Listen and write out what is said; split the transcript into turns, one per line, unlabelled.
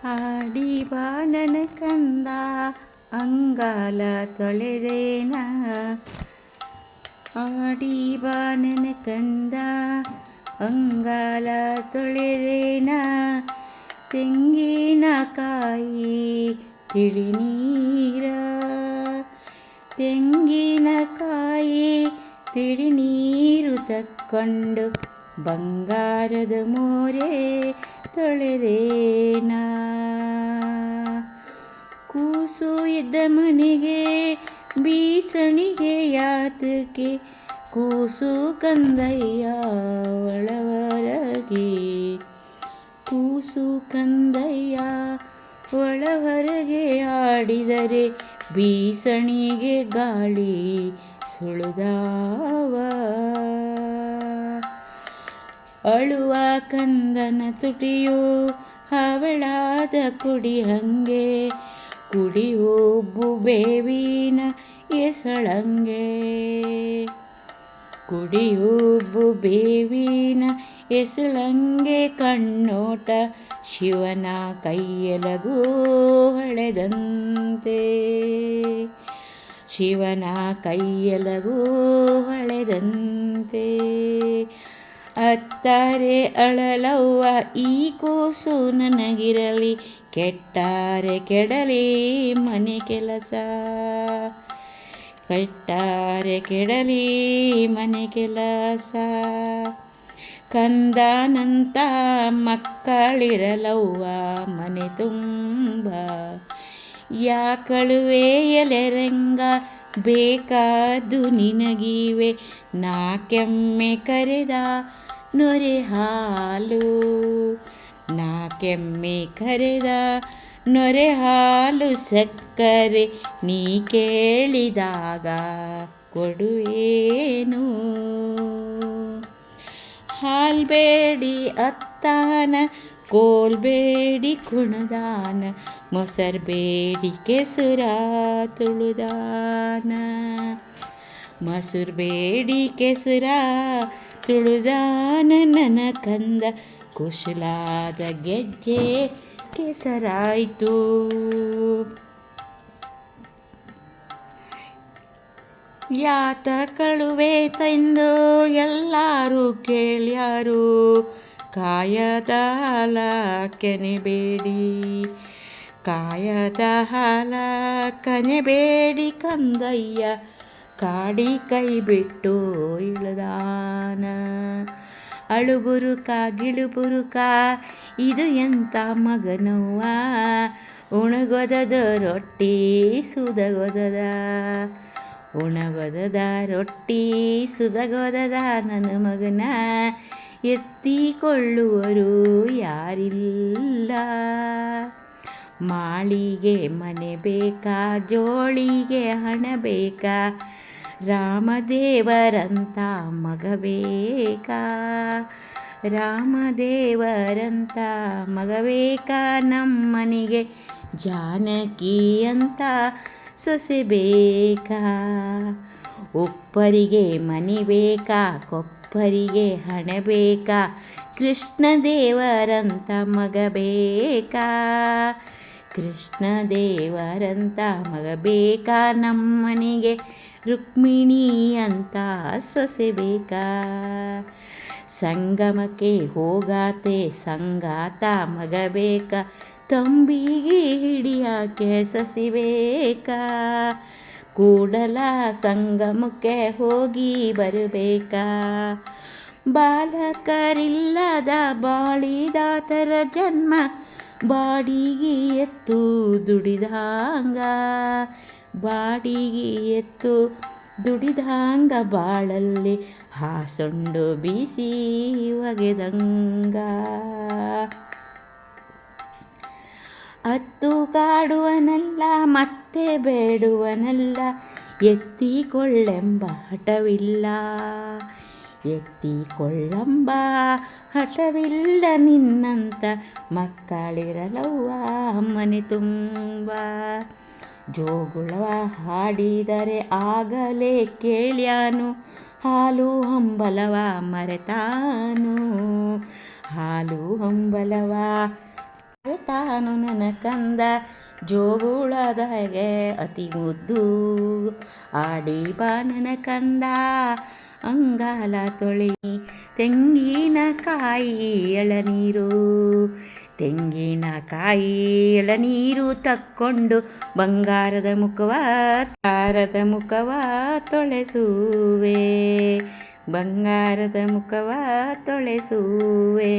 ಆಡಿ ಬಾ ನನ್ನ ಕಂದ ಅಂಗಾಲ ತೊಳೆದೇನ. ಆಡಿ ಬಾ ನನ್ನ ಕಂದ ಅಂಗಾಲ ತೊಳೆದೇನ. ತೆಂಗಿನಕಾಯಿ ತಿಳಿನೀರ, ತೆಂಗಿನಕಾಯಿ ತಿಳಿನೀರು ತಕ್ಕೊಂಡು ಬಂಗಾರದ ಮೋರೆ ತೊಳೆದೇನ. ಕೂಸು ಇದ್ದ ಮನೆಗೆ ಬೀಸಣಿಗೆ ಯಾತಕ್ಕೆ, ಕೂಸು ಕಂದಯ್ಯ ಒಳವರಗೆ, ಕೂಸು ಕಂದಯ್ಯ ಒಳಹೊರಗೆ. ಆಡಿದರೆ ಬೀಸಣಿಗೆ ಗಾಳಿ ಸುಳಿದಾವ. ಅಳುವ ಕಂದನ ತುಟಿಯು ಹವಳಾದ ಕುಡಿ ಹಂಗೆ, ಕುಡಿ ಒಬ್ಬು ಬೇವಿನ ಎಸಳಂಗೆ, ಕುಡಿ ಒಬ್ಬು ಬೇವಿನ ಎಸಳಂಗೆ. ಕಣ್ಣೋಟ ಶಿವನ ಕೈಯೆಲಗೂ ಹೊಳೆದಂತೆ, ಶಿವನ ಕೈಯೆಲಗೂ ಹೊಳೆದಂತೆ. ಅತ್ತಾರೆ ಅಳಲವ್ವ ಈ ಕೂಸು ನನಗಿರಲಿ, ಕೆಟ್ಟಾರೆ ಕೆಡಲಿ ಮನೆ ಕೆಲಸ, ಕೆಟ್ಟಾರೆ ಕೆಡಲಿ ಮನೆ ಕೆಲಸ. ಕಂದನಂತ ಮಕ್ಕಳಿರಲವ್ವ ಮನೆ ತುಂಬ, ಯಾಕಳುವೆ ಎಲೆರಂಗ ಬೇಕಾದು ನಿನಗಿವೆ. ನಾಕೆಮ್ಮೆ ಕರೆದ ನೊರೆ ಹಾಲು, ನಾಕೆಮ್ಮೆ ಕರೆದ ನೊರೆ ಹಾಲು. ಸಕ್ಕರೆ ನೀ ಕೇಳಿದಾಗ ಕೊಡುವೇನು, ಹಾಲ್ಬೇಡಿ ಅತ್ತಾನ ಕೋಲ್ಬೇಡಿ ಕುಣದಾನ. ಮೊಸರ್ಬೇಡಿ ಕೆಸುರ ತುಳುದಾನ, ಮೊಸರ್ಬೇಡಿ ಕೆಸುರ ತುಳುದಾನ. ನನ್ನ ಕಂದ ಕುಶಲಾದ ಗೆಜ್ಜೆ ಕೆಸರಾಯಿತು. ಯಾತ ಕಳುವೆ ತಂದು ಎಲ್ಲರೂ ಕೇಳ್ಯಾರು, ಕಾಯದ ಹಾಲ ಕೆನೆಬೇಡಿ, ಕಾಯದ ಹಾಲ ಕನೆಬೇಡಿ. ಕಂದಯ್ಯ ಕಾಡಿ ಕೈ ಬಿಟ್ಟು ಇಳಿದಾನ. ಅಳುಬುರುಕ ಗಿಳುಬುರುಕ ಇದು ಎಂಥ ಮಗನವ್ವ, ಉಣಗೊದದ ರೊಟ್ಟಿ ಸುದಗೊದದ, ಉಣಗೊದದ ರೊಟ್ಟಿ ಸುದಗೊದದ. ನನ್ನ ಮಗನ ಎತ್ತಿಕೊಳ್ಳುವರು ಯಾರಿಲ್ಲ. ಮಾಳಿಗೆ ಮನೆ ಬೇಕಾ, ಜೋಳಿಗೆ ಹಣ ಬೇಕಾ, ರಾಮದೇವರಂತ ಮಗ ಬೇಕಾ, ರಾಮದೇವರಂತ ಮಗ ಬೇಕಾ. ನಮ್ಮನಿಗೆ ಜಾನಕಿ ಅಂತ ಸೊಸೆ ಬೇಕಾ. ಒಪ್ಪರಿಗೆ ಮನೆ ಬೇಕಾ, ಕೊಪ್ಪರಿಗೆ ಹಣ ಬೇಕಾ, ಕೃಷ್ಣದೇವರಂತ ಮಗ ಬೇಕಾ, ಕೃಷ್ಣದೇವರಂತ ಮಗ ಬೇಕಾ. ನಮ್ಮನಿಗೆ ರುಕ್ಮಿಣಿ ಅಂತ ಸೊಸೆ ಬೇಕಾ. ಸಂಗಮಕ್ಕೆ ಹೋಗಾತೆ ಸಂಗಾತ ಮಗ ಬೇಕಾ, ತಂಬಿಗೆ ಹಿಡಿಯಾಕೆ ಸಸಿ ಬೇಕಾ. ಕೂಡಲ ಸಂಗಮಕ್ಕೆ ಹೋಗಿ ಬರಬೇಕಾ. ಬಾಲಕರಿಲ್ಲದ ಬಾಳಿದಾತರ ಜನ್ಮ, ಬಾಡಿಗೆ ಎತ್ತು ದುಡಿದಾಂಗ, ಬಾಡಿಗೆ ಎತ್ತು ದುಡಿದಾಂಗ. ಬಾಳಲ್ಲಿ ಹಾಸೊಂಡು ಬೀಸಿ ಒಗೆದಂಗ. ಅತ್ತು ಕಾಡುವನಲ್ಲ ಮತ್ತೆ ಬೇಡುವನಲ್ಲ, ಎತ್ತಿಕೊಳ್ಳೆಂಬ ಹಠವಿಲ್ಲ, ಎತ್ತಿಕೊಳ್ಳೆಂಬ ಹಠವಿಲ್ಲ. ನಿನ್ನಂತ ಮಕ್ಕಳಿರಲವ್ವ ಮನೆ ತುಂಬ. ಜೋಗುಳವ ಹಾಡಿದರೆ ಆಗಲೇ ಕೇಳ್ಯಾನು, ಹಾಲು ಹಂಬಲವ ಮರೆತಾನು, ಹಾಲು ಹಂಬಲವ ಮರೆತಾನು. ಬಾನು ನನ್ನ ಕಂದ ಜೋಗುಳದಾಗೆ ಅತಿ ಮುದ್ದು ಆಡಿ ಬಾ ನನ್ನ ಕಂದ ಅಂಗಾಲ ತೊಳಿ ತೆಂಗಿನಕಾಯಿ ಎಳನೀರು ತೆಂಗಿನಕಾಯಿ ಎಳನೀರು ತಕ್ಕೊಂಡು ಬಂಗಾರದ ಮುಖವ ತೊಳೆಸುವೆ ಬಂಗಾರದ ಮುಖವ ತೊಳೆಸುವೆ.